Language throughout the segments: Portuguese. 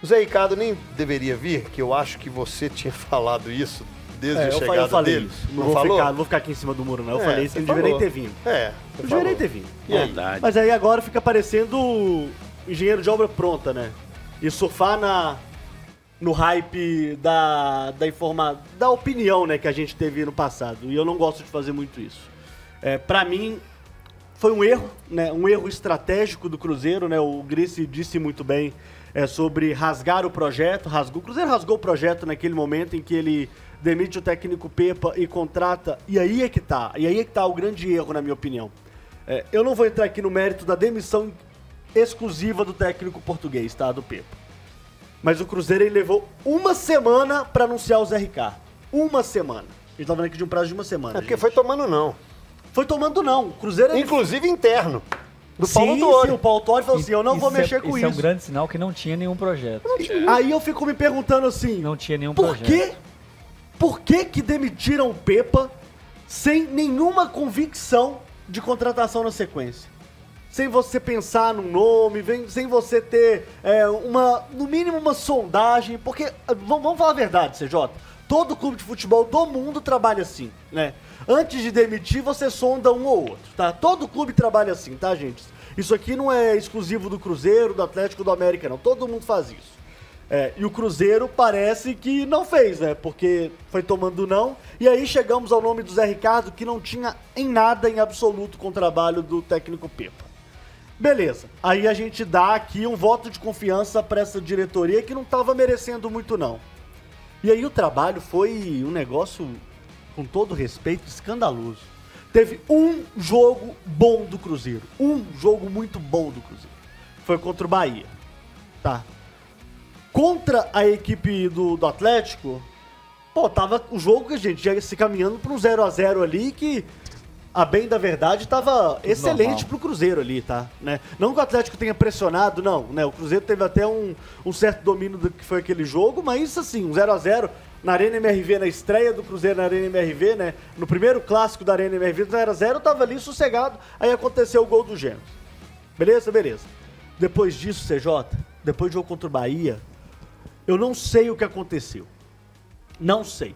O Zé Ricardo nem deveria vir, que eu acho que você tinha falado isso desde a chegada eu falei dele. Isso. Não vou ficar aqui em cima do muro, não. Eu falei isso, ele não deveria nem ter vindo. Não deveria nem ter vindo. Verdade. Mas aí agora fica parecendo engenheiro de obra pronta, né? E surfar no hype da opinião, né, que a gente teve no passado. E eu não gosto de fazer muito isso. Pra mim, foi um erro, né? Um erro estratégico do Cruzeiro, né? O Grice disse muito bem sobre rasgar o projeto. O Cruzeiro rasgou o projeto naquele momento em que ele demite o técnico Pepa e contrata. E aí é que tá o grande erro, na minha opinião. Eu não vou entrar aqui no mérito da demissão exclusiva do técnico português, tá? Do Pepa. Mas o Cruzeiro, ele levou uma semana pra anunciar o Zé Ricardo. Uma semana. A gente tá falando aqui de um prazo de uma semana. Porque foi tomando não. Foi tomando não. O Cruzeiro... Inclusive interno. Do Paulo Sim, Autuori. o Paulo Autuori falou assim, eu não vou mexer com isso. Isso é um grande sinal que não tinha nenhum projeto. Aí eu fico me perguntando assim... Não tinha nenhum por projeto. Por que demitiram o Pepa sem nenhuma convicção de contratação na sequência? Sem você pensar num nome, sem você ter no mínimo uma sondagem, porque, vamos falar a verdade, CJ, todo clube de futebol do mundo trabalha assim, né? Antes de demitir, você sonda um ou outro, tá? Todo clube trabalha assim, tá, gente? Isso aqui não é exclusivo do Cruzeiro, do Atlético, do América, não. Todo mundo faz isso. E o Cruzeiro parece que não fez, né? Porque foi tomando não. E aí chegamos ao nome do Zé Ricardo, que não tinha em nada, em absoluto, com o trabalho do técnico Pepa. Beleza. Aí a gente dá aqui um voto de confiança para essa diretoria que não estava merecendo muito, não. E aí o trabalho foi um negócio, com todo respeito, escandaloso. Teve um jogo bom do Cruzeiro. Um jogo muito bom do Cruzeiro. Foi contra o Bahia. Tá. Contra a equipe do Atlético, tava o jogo que a gente ia se caminhando para um 0x0 ali que, a bem da verdade, tava excelente pro Cruzeiro ali, tá? Né? Não que o Atlético tenha pressionado, não, né? O Cruzeiro teve até um certo domínio do que foi aquele jogo, mas assim, um 0x0 na Arena MRV, na estreia do Cruzeiro na Arena MRV, né? No primeiro clássico da Arena MRV, 0x0, tava ali sossegado, aí aconteceu o gol do Gêmeos. Beleza? Depois disso, CJ, depois do jogo contra o Bahia, eu não sei o que aconteceu. Não sei.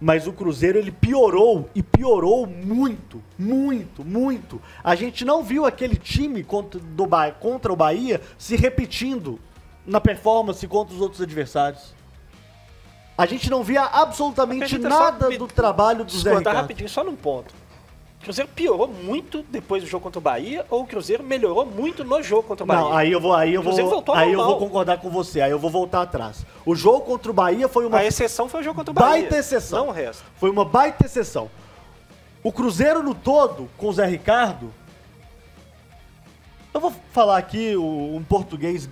Mas o Cruzeiro, ele piorou, e piorou muito, muito, muito. A gente não viu aquele time contra o Bahia se repetindo na performance contra os outros adversários. A gente não via absolutamente nada do trabalho do Zé Ricardo. Rapidinho, só num ponto. O Cruzeiro piorou muito depois do jogo contra o Bahia ou o Cruzeiro melhorou muito no jogo contra o Bahia? Não, aí eu vou concordar com você, aí eu vou voltar atrás. O jogo contra o Bahia foi uma... A exceção foi o jogo contra o Bahia. Baita exceção. Não o resto. Foi uma baita exceção. O Cruzeiro no todo, com o Zé Ricardo... Eu vou falar aqui um português...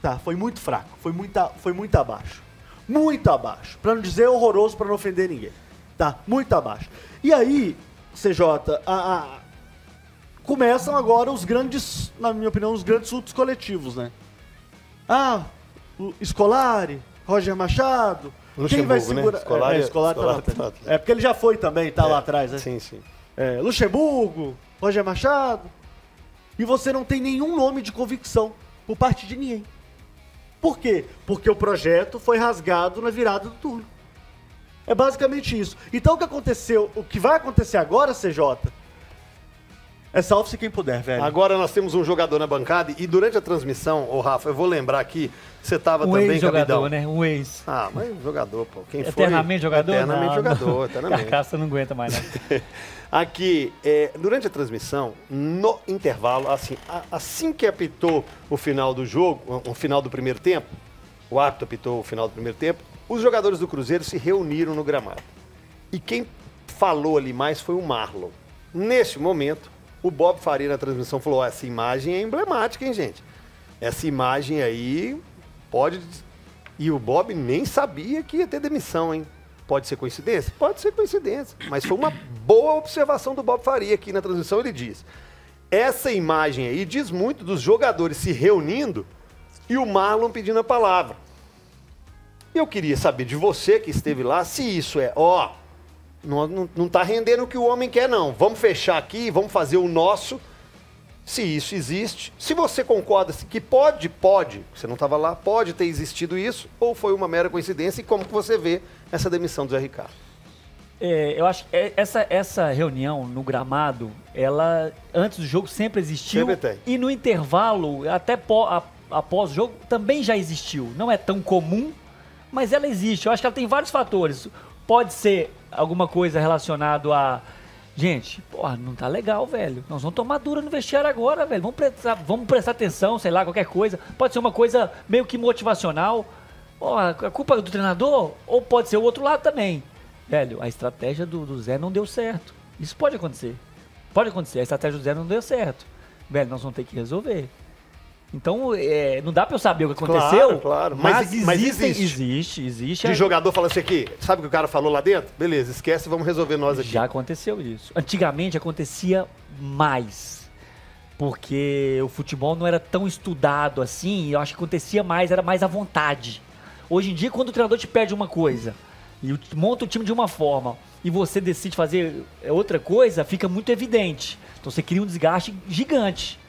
Tá, foi muito fraco, foi muito abaixo. Muito abaixo. Pra não dizer horroroso, pra não ofender ninguém. Tá, muito abaixo. E aí... CJ, começam agora os grandes, na minha opinião, os grandes surtos coletivos, né? O Scolari, Roger Machado, quem vai segurar... Né? Scolari tá lá. Porque ele já foi também, tá lá atrás, né? Sim, sim. Luxemburgo, Roger Machado. E você não tem nenhum nome de convicção por parte de ninguém. Por quê? Porque o projeto foi rasgado na virada do turno. É basicamente isso. Então o que vai acontecer agora, CJ, salve-se quem puder, velho. Agora nós temos um jogador na bancada e durante a transmissão, Rafa, eu vou lembrar aqui, você tava também, jogador, né? Um ex. Mas jogador, pô. Quem eternamente foi? Jogador? Eternamente jogador, eternamente. Carcaça não aguenta mais, né? Aqui, durante a transmissão, no intervalo, assim que apitou o final do jogo, o final do primeiro tempo, o árbitro apitou o final do primeiro tempo, os jogadores do Cruzeiro se reuniram no gramado. E quem falou ali mais foi o Marlon. Nesse momento, o Bob Faria na transmissão falou, essa imagem é emblemática, hein, gente? Essa imagem aí pode... E o Bob nem sabia que ia ter demissão, hein? Pode ser coincidência? Pode ser coincidência. Mas foi uma boa observação do Bob Faria aqui na transmissão. Ele diz, essa imagem aí diz muito dos jogadores se reunindo e o Marlon pedindo a palavra. Eu queria saber de você que esteve lá, se isso não tá rendendo o que o homem quer, não. Vamos fechar aqui, vamos fazer o nosso se isso existe, se você concorda que pode, você não estava lá, pode ter existido isso, ou foi uma mera coincidência, e como que você vê essa demissão do Zé Ricardo? Eu acho que essa reunião no gramado, ela antes do jogo sempre existiu. Sempre tem. E no intervalo, até após o jogo, também já existiu. Não é tão comum, mas ela existe. Eu acho que ela tem vários fatores. Pode ser alguma coisa relacionada a... Gente, porra, não tá legal, velho. Nós vamos tomar dura no vestiário agora, velho. Vamos prestar atenção, sei lá, qualquer coisa. Pode ser uma coisa meio que motivacional. Porra, a culpa do treinador? Ou pode ser o outro lado também. Velho, a estratégia do Zé não deu certo. Isso pode acontecer. Pode acontecer. A estratégia do Zé não deu certo. Velho, nós vamos ter que resolver. Então, não dá pra eu saber o que aconteceu. Claro. Mas existe. De jogador falando assim aqui, sabe o que o cara falou lá dentro? Beleza, esquece, vamos resolver nós aqui. Já aconteceu isso. Antigamente acontecia mais. Porque o futebol não era tão estudado assim. Eu acho que acontecia mais, era mais à vontade. Hoje em dia, quando o treinador te pede uma coisa e monta o time de uma forma e você decide fazer outra coisa, fica muito evidente. Então você cria um desgaste gigante.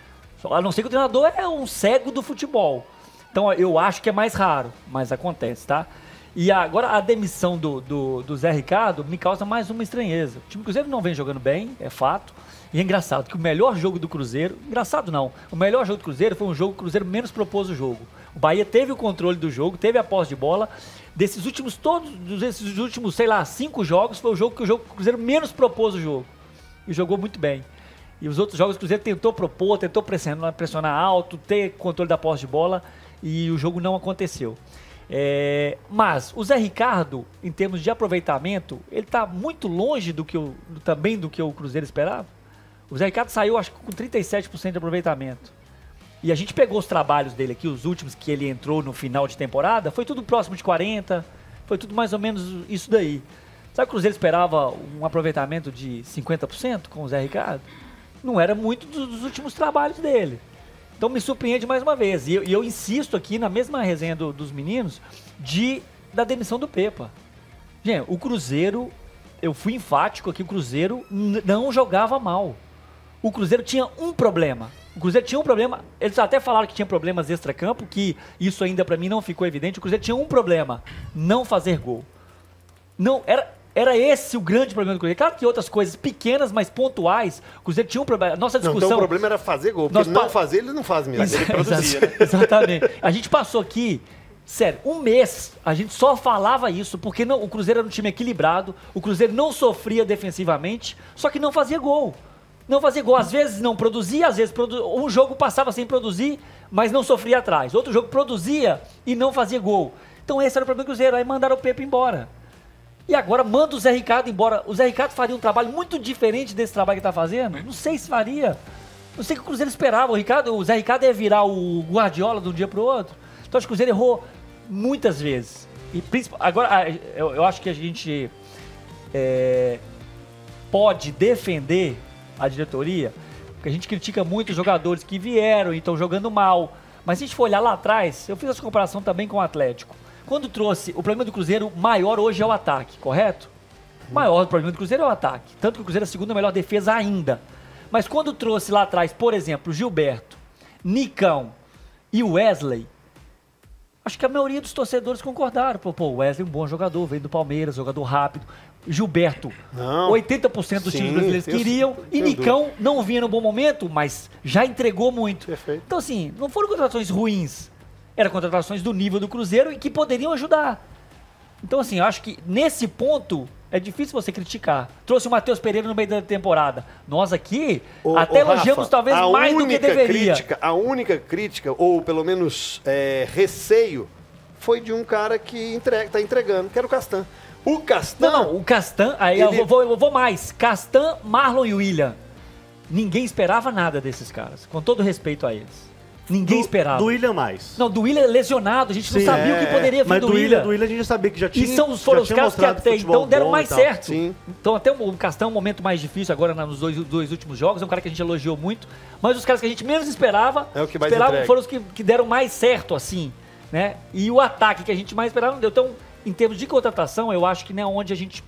A não ser que o treinador é um cego do futebol. Então eu acho que é mais raro, mas acontece, tá? E agora a demissão do Zé Ricardo me causa mais uma estranheza. O time do Cruzeiro não vem jogando bem, é fato. E é engraçado que o melhor jogo do Cruzeiro... Engraçado não. O melhor jogo do Cruzeiro foi um jogo que o Cruzeiro menos propôs o jogo. O Bahia teve o controle do jogo, teve a posse de bola. Desses últimos, sei lá, 5 jogos, foi o jogo que o Cruzeiro menos propôs o jogo. E jogou muito bem. E os outros jogos o Cruzeiro tentou propor, tentou pressionar alto, ter controle da posse de bola. E o jogo não aconteceu. Mas o Zé Ricardo, em termos de aproveitamento, ele está muito longe também do que o Cruzeiro esperava. O Zé Ricardo saiu, acho que com 37% de aproveitamento. E a gente pegou os trabalhos dele aqui, os últimos que ele entrou no final de temporada, foi tudo próximo de 40%, foi tudo mais ou menos isso daí. Sabe que o Cruzeiro esperava um aproveitamento de 50% com o Zé Ricardo? Não era muito dos últimos trabalhos dele. Então me surpreende mais uma vez. E eu insisto aqui na mesma resenha dos meninos da demissão do Pepa. Gente, o Cruzeiro, eu fui enfático aqui, o Cruzeiro não jogava mal. O Cruzeiro tinha um problema. Eles até falaram que tinha problemas extracampo, que isso ainda pra mim não ficou evidente. O Cruzeiro tinha um problema, não fazer gol. Não, era esse o grande problema do Cruzeiro. Claro que outras coisas pequenas, mas pontuais, o Cruzeiro tinha um problema. Nossa discussão... Então o problema era fazer gol, porque não fazer, ele não faz mesmo, ele produzia. Né? Exatamente. A gente passou aqui, sério, um mês, a gente só falava isso, porque o Cruzeiro era um time equilibrado, o Cruzeiro não sofria defensivamente, só que não fazia gol. Não fazia gol, às vezes não produzia, às vezes um jogo passava sem produzir, mas não sofria atrás. Outro jogo produzia e não fazia gol. Então esse era o problema do Cruzeiro, aí mandaram o Pepa embora. E agora manda o Zé Ricardo embora. O Zé Ricardo faria um trabalho muito diferente desse trabalho que está fazendo? Não sei se faria. Não sei o que o Cruzeiro esperava. O Zé Ricardo ia virar o Guardiola de um dia para o outro. Então acho que o Cruzeiro errou muitas vezes. E agora eu acho que a gente pode defender a diretoria, porque a gente critica muito os jogadores que vieram e estão jogando mal. Mas se a gente for olhar lá atrás, eu fiz essa comparação também com o Atlético. Quando trouxe, o problema do Cruzeiro maior hoje é o ataque, correto? O maior problema do Cruzeiro é o ataque. Tanto que o Cruzeiro é a segunda melhor defesa ainda. Mas quando trouxe lá atrás, por exemplo, Gilberto, Nicão e Wesley, acho que a maioria dos torcedores concordaram. Pô, o Wesley é um bom jogador, veio do Palmeiras, jogador rápido. Gilberto, 80% dos times brasileiros queriam. E Nicão não vinha no bom momento, mas já entregou muito. Perfeito. Então assim, não foram contratações ruins. Eram contratações do nível do Cruzeiro e que poderiam ajudar. Então assim, eu acho que nesse ponto é difícil você criticar. Trouxe o Matheus Pereira no meio da temporada. Nós aqui até elogiamos Rafa, talvez mais do que deveria. A única crítica, ou pelo menos receio, foi de um cara que está entregando, que era o Castan. O Castan... Não, o Castan... Aí eu vou mais. Castan, Marlon e William. Ninguém esperava nada desses caras. Com todo respeito a eles. Ninguém esperava. Do William mais. Não, do William lesionado. A gente não sabia o que poderia vir do William. Do William a gente já sabia que já tinha. E foram os caras que até então deram mais certo. Sim. Então até o Castan é um momento mais difícil agora nos dois últimos jogos. É um cara que a gente elogiou muito. Mas os caras que a gente menos esperava, foram os que deram mais certo, assim. Né? E o ataque que a gente mais esperava não deu. Então, em termos de contratação, eu acho que não é onde a gente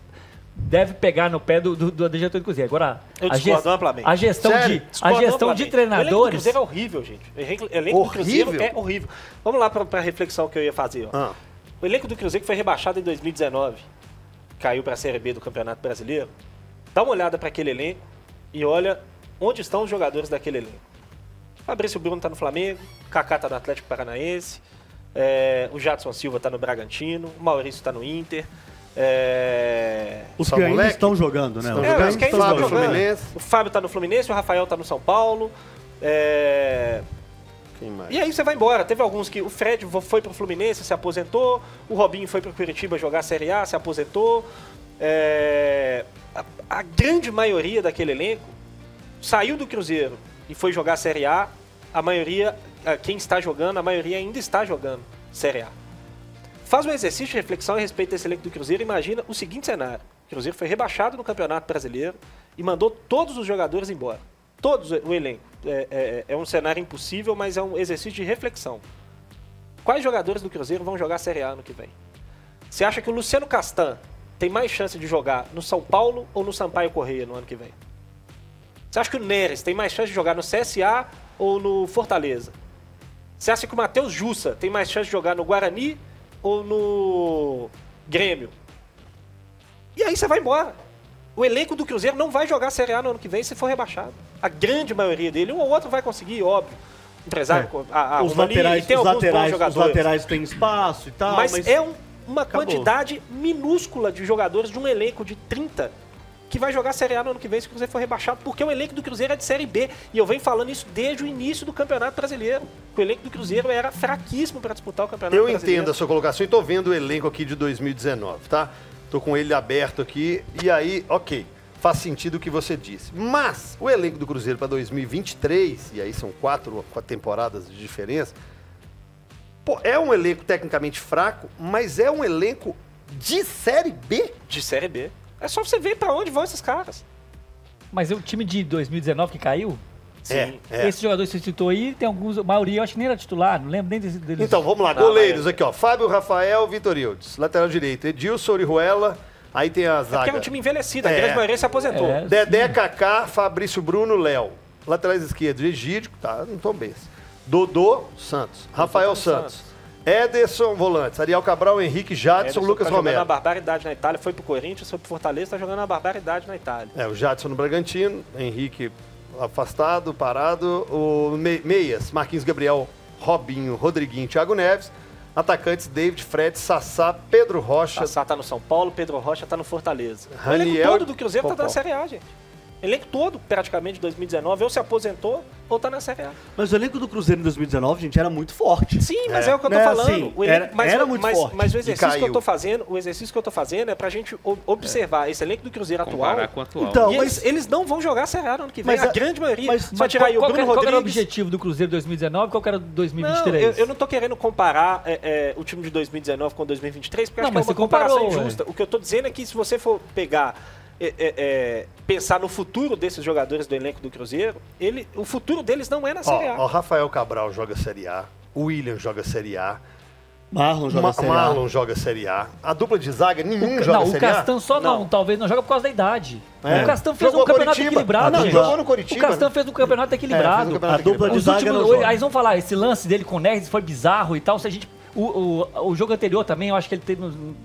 deve pegar no pé do diretor do Cruzeiro. Agora, Eu discordo amplamente. a gestão Sério? de Discordo de amplamente. O elenco do treinadores... Cruzeiro é horrível, gente. O elenco do Cruzeiro é horrível. Vamos lá para a reflexão que eu ia fazer. Ó. O elenco do Cruzeiro que foi rebaixado em 2019, caiu para a Série B do Campeonato Brasileiro. Dá uma olhada para aquele elenco e olha onde estão os jogadores daquele elenco. Fabrício Bruno está no Flamengo, Kaká está no Atlético Paranaense, o Jadson Silva está no Bragantino, o Maurício está no Inter. Os Só que ainda moleque? estão jogando, né? Os que ainda estão jogando. Fluminense. O Fábio está no Fluminense, o Rafael está no São Paulo. Quem mais? E aí você vai embora. Teve alguns que o Fred foi pro Fluminense, se aposentou. O Robinho foi pro Curitiba jogar a Série A, se aposentou. A grande maioria daquele elenco saiu do Cruzeiro e foi jogar a Série A. A maioria, quem está jogando, a maioria ainda está jogando Série A. Faz um exercício de reflexão a respeito desse elenco do Cruzeiro. Imagina o seguinte cenário. O Cruzeiro foi rebaixado no Campeonato Brasileiro e mandou todos os jogadores embora. Todos o elenco. É um cenário impossível, mas é um exercício de reflexão. Quais jogadores do Cruzeiro vão jogar a Série A ano que vem? Você acha que o Luciano Castan tem mais chance de jogar no São Paulo ou no Sampaio Corrêa no ano que vem? Você acha que o Neres tem mais chance de jogar no CSA ou no Fortaleza? Você acha que o Matheus Jussa tem mais chance de jogar no Guarani ou no Grêmio? E aí você vai embora. O elenco do Cruzeiro não vai jogar a Série A no ano que vem se for rebaixado. A grande maioria dele, um ou outro vai conseguir, óbvio. Empresário, Os laterais, tem os alguns bons laterais, os jogadores. laterais têm espaço e tal, Mas mas é uma acabou. quantidade minúscula de jogadores de um elenco de 30 que vai jogar a Série A no ano que vem se o Cruzeiro for rebaixado, porque o elenco do Cruzeiro é de Série B. E eu venho falando isso desde o início do Campeonato Brasileiro. O elenco do Cruzeiro era fraquíssimo para disputar o Campeonato Eu Brasileiro. entendo a sua colocação e tô vendo o elenco aqui de 2019, tá? Tô com ele aberto aqui e aí, ok, faz sentido o que você disse. Mas o elenco do Cruzeiro para 2023, e aí são quatro temporadas de diferença, pô, é um elenco tecnicamente fraco, mas é um elenco de Série B? De Série B. É só você ver para onde vão esses caras. Mas o time de 2019 que caiu, Sim. esse jogador que você citou aí, tem alguns, a maioria eu acho que nem era titular, não lembro nem deles. Então, vamos lá, Não, goleiros aqui, ó. Fábio, Rafael, Vitor Ildes. Lateral direito, Edilson, Orihuela. Aí tem a zaga. Porque é um time envelhecido, a grande maioria se aposentou. Dedé, Kaká, Fabrício Bruno, Léo. Laterais esquerdos, Egídio, tá no Tom Benz. Dodô, Santos. Rafael Santos. Ederson, volantes. Ariel Cabral, Henrique, Jadson, Lucas tá Romero. jogando a barbaridade na Itália, foi pro Corinthians, foi pro Fortaleza, tá jogando a barbaridade na Itália. O Jadson no Bragantino, Henrique afastado, parado. O Meias, Marquinhos Gabriel, Robinho, Rodriguinho, Thiago Neves. Atacantes, David, Fred, Sassá, Pedro Rocha. Sassá tá no São Paulo, Pedro Rocha tá no Fortaleza. O Raniel elenco todo do Cruzeiro tá Popó. na Série A, gente. O elenco todo, praticamente, de 2019, ou se aposentou ou tá na Série A. Mas o elenco do Cruzeiro em 2019, gente, era muito forte. Sim, mas é o que eu tô Né, falando. assim, O elenco- era muito forte. mas o exercício que caiu. eu tô fazendo, é pra gente observar esse elenco do Cruzeiro atual. Comparar com o atual. Então, E mas- eles não vão jogar a Série A no ano que vem, Mas a grande maioria. mas- Só tirar aí o Bruno qual era o Rodrigues. objetivo do Cruzeiro 2019 qual que era do Não, 2023? eu não tô querendo comparar o time de 2019 com 2023, porque Não, acho que é mas uma você comparou, comparação injusta. O que eu tô dizendo é que se você for pegar, pensar no futuro desses jogadores do elenco do Cruzeiro, o futuro deles não é na Série A. Ó, Rafael Cabral joga Série A. O William joga Série A. Marlon joga Série A. Marlon joga Série A. A dupla de zaga, nenhum joga Não, o Série A. Castan só não, talvez não joga por causa da idade. É. O Castan fez Jogou um campeonato Coritiba. equilibrado. Não, gente. jogou no Coritiba, O Castan né? fez um campeonato equilibrado. fez um campeonato A dupla de Os zaga últimos, não joga. aí vão falar, esse lance dele com o Neres foi bizarro e tal. Se a gente, o jogo anterior também, eu acho que ele teve,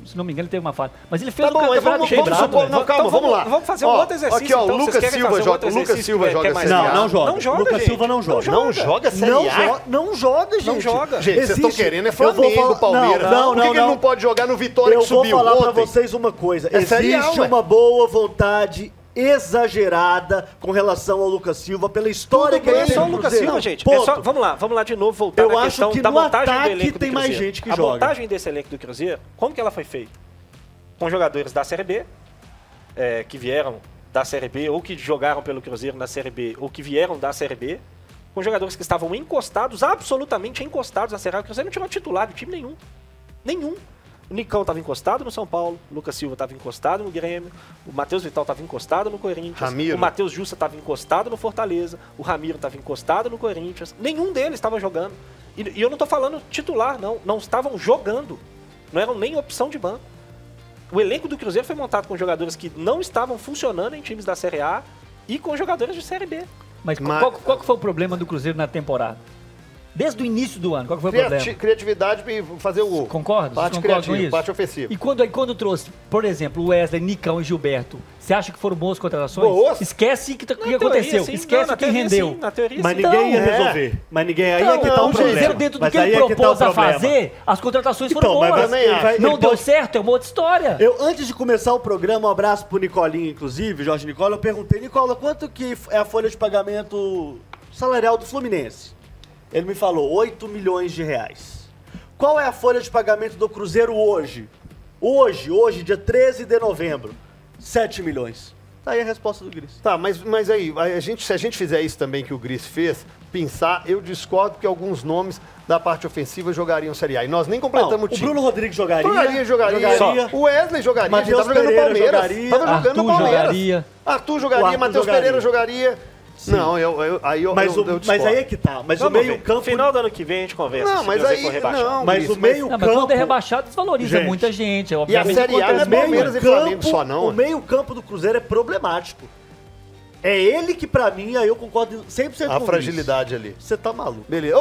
se não me engano, ele teve uma falha. Mas ele fez Tá um bom, mas campeonato vamos equilibrado. supor. velho. Não, calma, Então vamos lá. vamos fazer um Ó, outro exercício, Aqui, ó, então, o vocês Lucas querem Silva fazer um joga. outro Lucas exercício Silva que é joga mais Série Não, A. não joga. Não joga, Lucas gente. Silva não joga. Não joga Série Não, A? não joga, gente. joga. Gente, vocês estão Existe- querendo é Eu vou Flamengo, falar- Palmeiras. Não, Por que que ele não pode jogar no Vitória Eu que subiu vou falar pra ontem? vocês uma coisa. É Série A, Existe ué. uma boa vontade exagerada com relação ao Lucas Silva pela história Tudo que ele bem, tem só o no Lucas Cruzeiro. Silva, gente. Ponto. Vamos lá de novo voltar Eu na acho questão que da no montagem do ataque elenco do tem mais Cruzeiro. gente que a joga. montagem desse elenco do Cruzeiro, como que ela foi feita? Com jogadores da Série B, que vieram da Série B, ou que jogaram pelo Cruzeiro na Série B, ou que vieram da Série B, com jogadores que estavam encostados, absolutamente encostados na Série A. O Cruzeiro não tinha titular de time nenhum. Nenhum. O Nicão estava encostado no São Paulo, o Lucas Silva estava encostado no Grêmio, o Matheus Vital estava encostado no Corinthians, Ramiro. o Matheus Jussa estava encostado no Fortaleza, o Ramiro estava encostado no Corinthians. Nenhum deles estava jogando. E eu não estou falando titular, não. Não estavam jogando. Não eram nem opção de banco. O elenco do Cruzeiro foi montado com jogadores que não estavam funcionando em times da Série A e com jogadores de Série B. Mas qual que foi o problema do Cruzeiro na temporada? Desde o início do ano, qual que foi o problema? Criatividade para fazer o gol. Concorda? Parte Vocês concordam com criativa, isso? parte ofensiva. E quando trouxe, por exemplo, Wesley, Nicão e Gilberto, você acha que foram boas contratações? Boas. Esquece o que Na aconteceu. teoria, sim. Esquece Não, o que na teoria, rendeu. sim. Na teoria, Mas sim. ninguém ia Então, resolver. Mas ninguém aí é que tá Não, o o problema. Cruzeiro, dentro do Mas que aí ele é que tá o propôs a problema. fazer, as contratações foram Então, mas boas. também acho. Não deu certo, é uma outra história. Antes de começar o programa, um abraço pro Nicolinho, inclusive, Jorge Nicola, eu perguntei, Nicola, quanto que é a folha de pagamento salarial do Fluminense? Ele me falou, 8 milhões de reais. Qual é a folha de pagamento do Cruzeiro hoje? Hoje, dia 13 de novembro, 7 milhões. Tá aí a resposta do Gris. Tá, mas aí, se a gente fizer isso também que o Gris fez, pensar, eu discordo que alguns nomes da parte ofensiva jogariam Série A. E nós nem completamos Não, o time. o Bruno Rodrigues jogaria. Jogaria. O Wesley jogaria. Matheus Tava jogando no Pereira Palmeiras. jogaria. Tava jogando no Arthur Palmeiras. jogaria. Arthur jogaria, Arthur Matheus jogaria. Pereira jogaria. Sim. Não, eu Mas discordo. aí é que tá. Mas Vamos o meio ver. campo... No final do ano que vem a gente conversa. Não, se mas Cruzeiro aí... for rebaixado. Não, Mas Gris, o meio Não, mas campo... quando é rebaixado, desvaloriza Gente. muita gente. E a Obviamente, Série A não é acontece muito. Palmeiras e Flamengo só não. O meio campo do Cruzeiro é problemático. É ele que, pra mim, aí eu concordo 100% com A o fragilidade ali. Gris. Você tá maluco. Beleza.